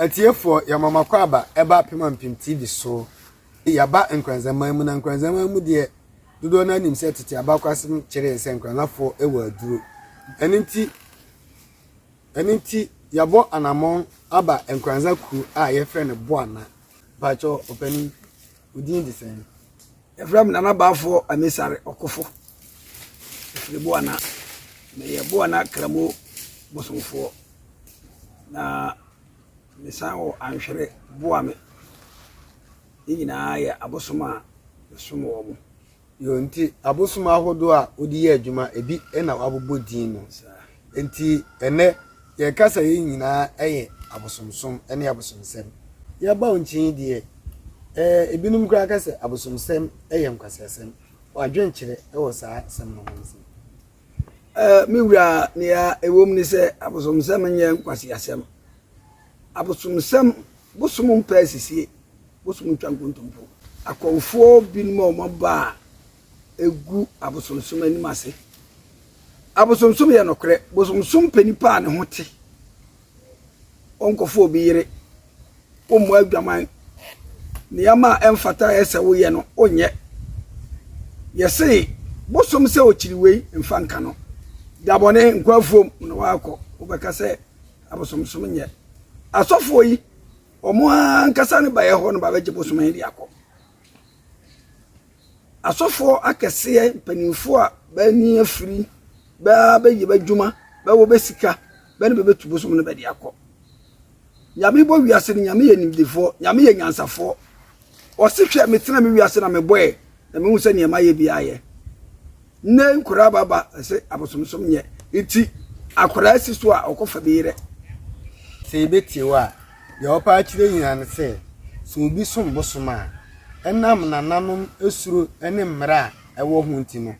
Atiefo ya mama kwaba eba pema mpim TV so yaba nkranzama mu na nkranzama mu de dodo na nim se tete aba kwasem kire se nkranafo ewa aduro eninti yabo anamon aba nkranza ku a ye frɛ ne boana bacho opani udin de sen Efram na Baffour Amisare Okofo le boana me ye boana kramo bosomfo na misawo anhwere boame nyina ya Abosom a somo mo yo nti Abosom ahodo a odi ye adwuma ebi na wabobodin no nti ene ye kasa ye nyina eye abosomsom ene abosomsem ya ba onchin die ebinum kura kasa abosomsem eye nkwasesem wadwenkyere ewo saa sem no honse mi wura ne ya ewom ni se abosomsem nye nkwasesem abosomsem bosomum pesisi bosomum twankontompo akonfo binmo maba egu abosomsem animase abosomsem ye nokre bosomsem panipa ne hote onkofo obiyire omo adwaman ne yama emfata ese wo ye no onye yesi bosom se okiriwei mfanka no dabone nkwafom no wako obeka se abosomsem nye asofo yi omo ankasa ne baye ho no babeje bosom yi akọ asofo akese panimfo a bani afiri ba bayi badwuma ba wo besika ba ne bebetu bosom no bedi akọ nyame bo wiase ne nyame ye nimdefo nyame ye nyansafo osihwe metena me wiase na me boy na me hu se ne maye bia ye ne nkura baba se abosomsom nye iti akura asiso a okofa beere se betie wa ya opa akire nyina ne se so obi som bosom a enam nananom esuro ene mmra ewo hu ntino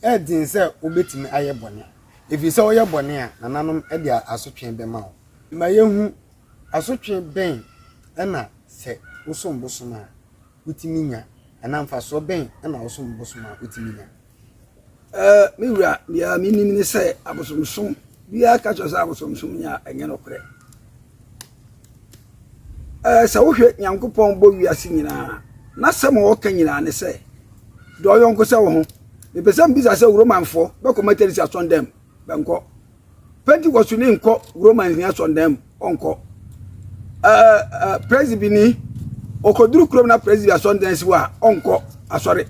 edin se obetimi aye bone efi se oye bone a nananom ede asotwen be ma wo ma yehu asotwen ben ena se wosom bosom a utimi nya Nfasuo ben ena wosom bosom a utimi nya mi wura ya minim ni se abosomsom bia ka cho se abosomsom nya enye nokre sa wo hwe nyankopon bo wiase nyina na sem wo ka nyina ne se do yonko se wo ho me pesam bisa se romanfo be commentary se sondem be nko Pentecost ni nko roman ni sondem onko president okoduru krom na president sondem si wa onko asore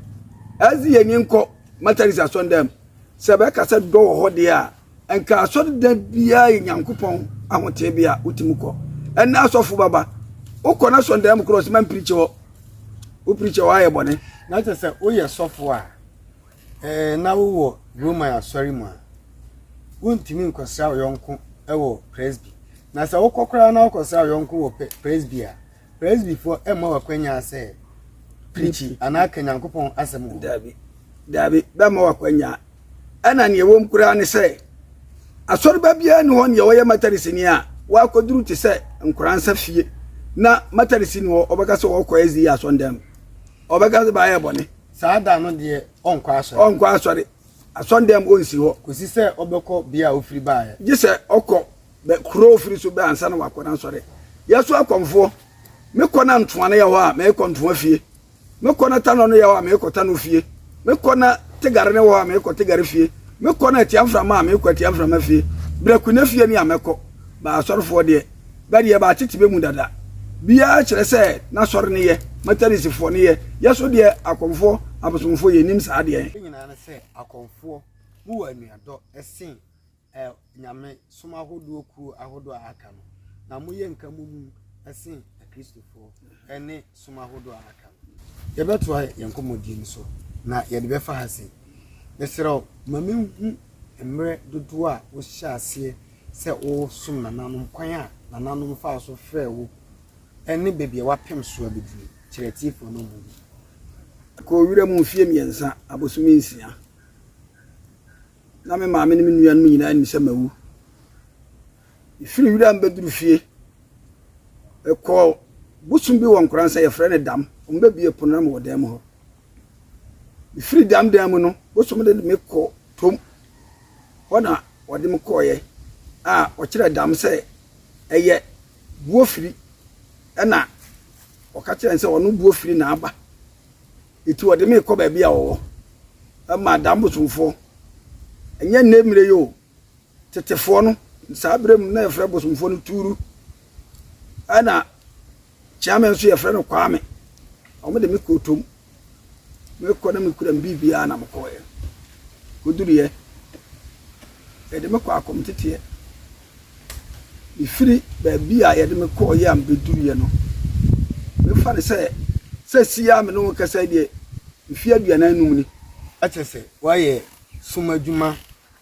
azi ye ni nko materials sondem se be ka se do ho de a enka asore da bia nyankopon ahote bia utimuko enna asofo baba ukona sondem cross man preacher o preacher wa ye bone na te se o ye sofo a na wo Roman asori mu a wontimi nkwasa yonko ewo presby na se wokokora na wokosra yonko wo presby a presby fo ema wakwanya se preachi anaka nyankopon asem dabi ba ma wakwanya ana ne wom kura ne se asori ba bia ne ho ne wo ye materials ni a wa koduru te se nkuransa fie na materials ni wo obeka se wo ezi ya sondem obeka se ba ye bone saada no de onko asori asondem onsi ho kosi se obeko bia ofiri baaye gise okọ be kuro ofiri so be ansa na wakọ sori yeso akomfo me kona ntoane ya ho a me kọ ntoa fie me kona tano no ya ho a me kọ tano fie me kona tegare ne ho a me kọ tegare fie me kona tiamframa a me kọ tiamframa fie brakuna fie ni a me kọ ba asorfo de ba de ba titibe mu dada bia kire se na sori ne ye materialisifo ne ye yeso de akomfo abosomfo ye nim sa de nyina na se akomfo mu wa nuado esen nyame soma hodo ku ahodo aka no na mu ye nka mu esen kristofo ene soma hodo aka ye beto ha ye nkomodi ni so na ye de be fa hase mesero mame hu emre dodo a wo hya ase se wo som nananom kwan a nananom fa so frɛ wo ene bebie wapem so abeduru kiretifo no mu ko wira mu fie miensa Abosom nsia na me maame ne me nua no nyina ni se mawu ifiri wira mbeduru fie ko busum bi won kransa ye frɛ ne dam omba bie pono na mo dam ho ifiri dam no busum de me ko tom hona wode me ko ye a o kire dam se eye buofiri ɛna ɔka kyerɛ sɛ ɔno buo firi na aba eti wɔde me kɔ baabi a wɔwɔ ama dambosomfo ɛnyɛ nnemire yo tetefoɔ no saa bere mu na yɛfrɛ bosomfo no tuuru ɛna kyame nso yɛfrɛ no kwame ɔmo de me kɔtom me kɔ na me kura mbibia na mekɔɛ koduriye yɛde me kɔ akɔm teteɛ ifiri baabi a yɛde me kɔ yɛ am beduriye no me fa ne sɛ sia me no kasa deɛ mfi aduana anum ni akyese wayɛ sumadwuma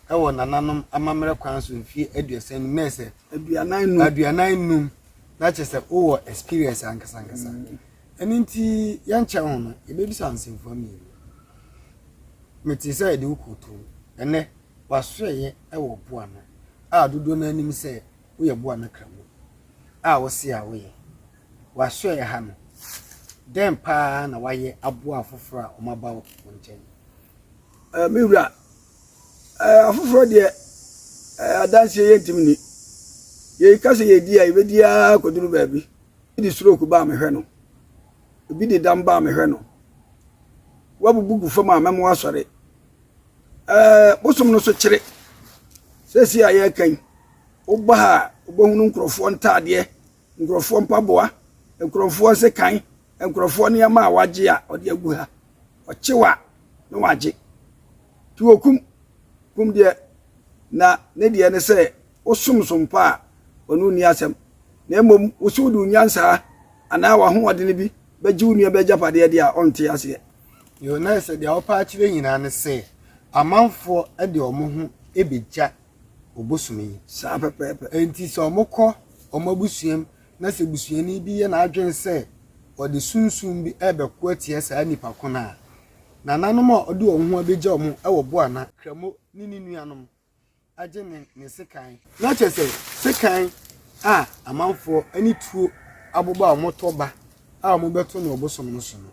ɛwɔ nananom amamere kwan so mfi aduasan num na sɛ aduanan num na kyese wo experience ankasa ɛni nti yɛnkyɛ ho no yɛbɛbisa nsɛmfo mi meti sɛ de wokoto ɛnɛ wasoɛyɛ ɛwɔ boa no a dodo na anim sɛ woyɛ boa no kramo a wɔse a woyɛ wasoɛyɛ ha no den pa na wayɛ aboa afoforo a ɔmaba wo nkyɛn mewura afoforo deɛ adanse yɛ ntimni yɛ kase yɛ di a yɛbɛdi a koduru baabi di stroke ba mehwɛ no obi de damba mehwɛ no wabubu gu fam a memo asɔre bosom no so kyere sesi a yɛ kan oba ha obohunu nkrɔfoɔ ntaadeɛ nkrɔfoɔ mpaboa nkrɔfoɔ sekan nkrɔfoɔ nneɛma a wagye a ɔde agu ha ɔkyewa na wagye tu okum deɛ na ne deɛ ne sɛ osomsompa a ɔno ni asɛm na emom wosudu nyansa ana wa ho ɔde ne bi bɛgye wo nua bɛgya padeɛ deɛ a ɔnte aseɛ yo na sɛ deɛ ɔpa akyerɛ nyinaa ne sɛ amanfoɔ de ɔmo ho ebegya obosom yi saa pɛpɛpɛ enti sɛ ɔmo kɔ ɔmo abusuam na sɛ busuani bi yɛ na adwen sɛ ɔde sunsum bi ɛbɛko atie saa nipa ko na nananom a ɔde ɔmo ho abegya ɔmo ɛwɔ boana kramo ne nuanom agye ne sekan na kyerɛ sɛ sekan a amanfoɔ ani tuo aboba ɔmo tɔba a ɔmo bɛto no obosom no so no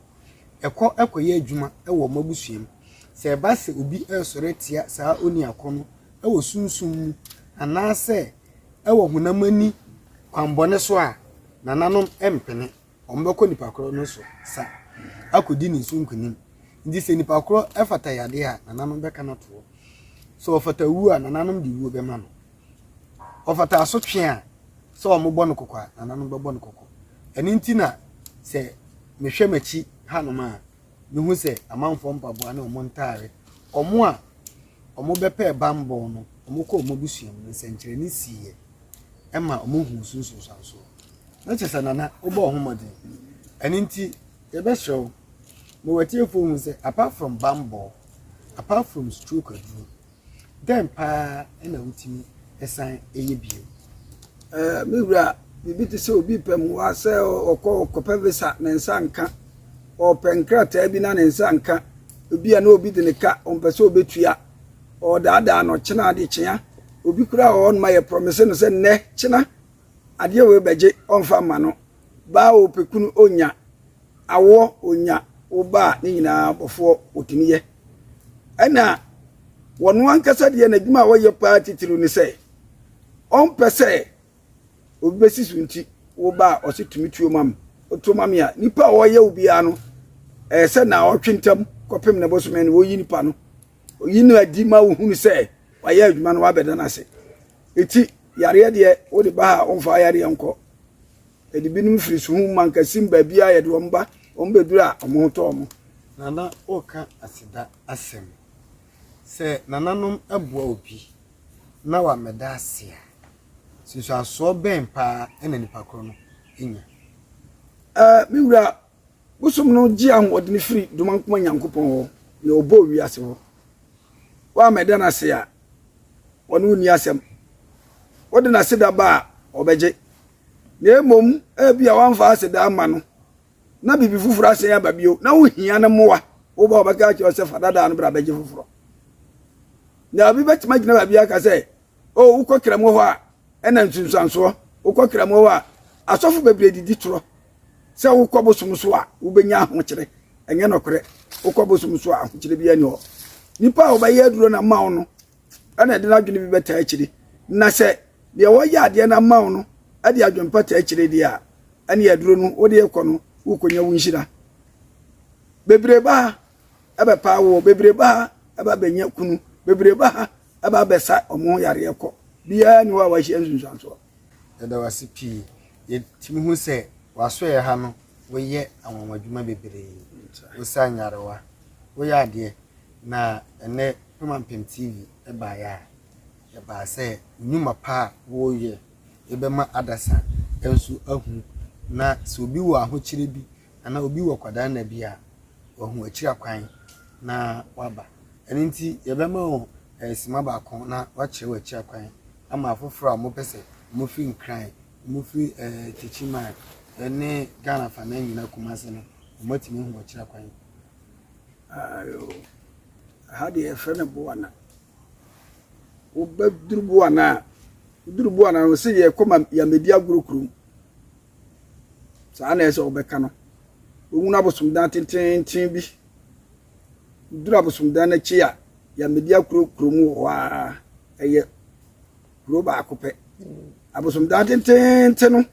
ɛkɔyɛ adwuma ɛwɔ ɔmo abusuam sɛ ɛba sɛ obi ɛsɔre tia saa oni akɔno ɛwɔ sunsum mu anaasɛ ɛwɔ honamani kwambɔne so a nananom ɛmpene ɔmo bɛkɔ nipa koro no so sa akɔdi ne nsunkunim ndi sɛ nipa koro ɛfata yade a nananom bɛka no to so ɔfata wu a nananom de wuo bɛma no ɔfata asotwe a sɛ ɔmo bɔ no kokɔ a nananom bɛbɔ no kokɔ ɛne nti na sɛ mehwɛ machi hanom a mehu sɛ amanfoɔ mpaboa ne ɔmo ntaare ɔmo a ɔmo bɛpɛ bambɔ no ɔmo kɔ ɔmo busuam no sɛnkyerɛ ne siiɛ ɛma ɔmo hu sunsunsanso na kyɛ sɛ nana wobɔ ɔhomɔden ɛne nti yɛbɛhyerɛw ma wɔtiefo hu sɛ apart from bambɔ apart from stroke aduro then paa ɛna wotimi ɛsan ɛyɛ bio mewura bibi te sɛ obi pɛm wa sɛ ɔkɔpɛ visa ne nsa nka ɔpɛ nkrataa bi na ne nsa nka obi a na obi de ne ka ɔmpɛ sɛ obetua ɔdaadaa no kyena ade kyea obi kura ɔno ma yɛ promise no sɛ nnɛ kyena adeɛ we bɛgye ɔmfa ma no baa opekunu onya awɔ onya oba ne nyinaa bɔfoɔ otiniye ɛna wɔno ankasa deɛ na dwuma a wɔyɛ paa titiru ne sɛ ɔmpɛ sɛ obi bɛsi sunti woba ɔse tumi tuo mam otuo mam ya nipa a wɔyɛ obia no sɛ na ɔtwentam kɔpem na bosome no wɔyi nipa no oyi no adi ma wo hunu sɛ wayɛ adwuma no wabɛda na se eti yare deɛ wo de ba ha ɔmfa yare nkɔ edi binum firi so hu man kasim ba bia yɛ de ɔmba ɔmbɛduru a ɔmo ho tɔ ɔmo nana oka asida asɛm sɛ nananom aboa obi na wa meda asia siso aso ben pa ena nipa kro no enya mi wura busum no gi ahode ne firi duman kuma nyankopɔn ho ne obo wi ase ho wa meda na asia wonu ni asɛm wode na sida ba obegye na emom bia wanfa asida ama no na bibi fufura asɛ ya babio na wo hia ne moa wo ba obaka ki ose fadada no bra begye fufuro na bi betima gina babia ka sɛ o wo kokram ho a ena nsunsanso wo kokram ho a asofo bebre didi toro sɛ wo kɔbosom so a wo benya ahokyere enye nokore wo kɔbosom so a ahokyere bia ni ho nipa wo ba ye duro na mawo no ena de na dwene bi beta akyiri na sɛ de wo ya ade na mawo no ade adwempa ta akyiri dia ani aduro no wo de ekọ no wo konya wo nhira bebre ba aba pa wo bebre ba aba benya kunu bebre ba aba besa omo yare ekọ bia ni wa hye nsunsanso da wasi pi yetimi hu se waso ye ha no wo ye anwamadwuma bebre wo sa nyarewa wo ya de na ene Pema TV ba ya ba se nyuma pa wo ye ebema adasa ensu ahu na se obi wo ahokyere bi ana obi wo kwada na bi a ohu akira kwan na waba eni nti yebema o sima ba kon na wakyere akira kwan ama afoforo a mo pese mo fi nkran mo fi tichima ene Ghana fa na nyina kumase no mo timi hu akira kwan ayo hadi efene buana obaduru buana uduru buana no se ye koma ya media gurukuru sa na ese obeka no ohuna Abosom dan tenten bi uduru Abosom dan na chi ya media gurukuru mu wa eye kuro ba akope Abosom dan tenten no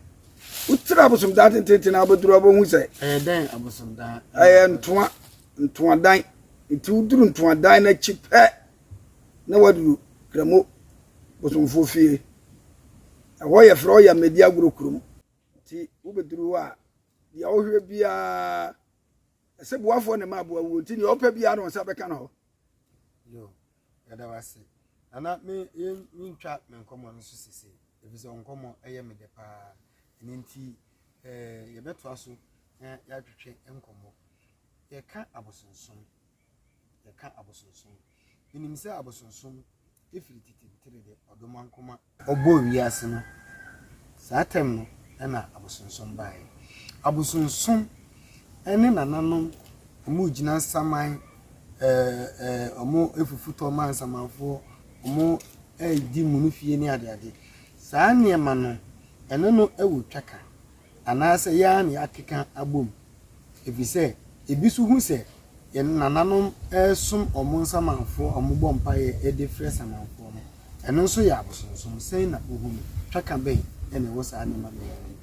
utira Abosom dan tenten na abaduru abohu se den Abosom dan ntoa dan nti uduru ntoa dan na chi pe na waduru kramo Bosomfo fie aho ye fro ya media gurukuru nti ubeduru a ya ohwe bia ese boafo ne ma boawo nti ni opa bia no sa beka no yo yada wase ana me ntwa me nkomo no so sese ebise nkomo eye me de pa nti ye beto aso ya twetwe nkomo ye ka abosonson inimse abosonson ifiri titiri de odomankoma obo wiase no saatem no na abosonson bae abosonson ene nananom omo gina saman omo efufuto man samanfo omo di munu fie ni ade saa niema no ene no ewu twaka anase ya ne akeka abom efise ebisu hu se nananom esum omo samanfo omo bompaye ede frɛ samanfo no eno nso ya abosonson sei na ohunu twaka ben ene wo saa niema no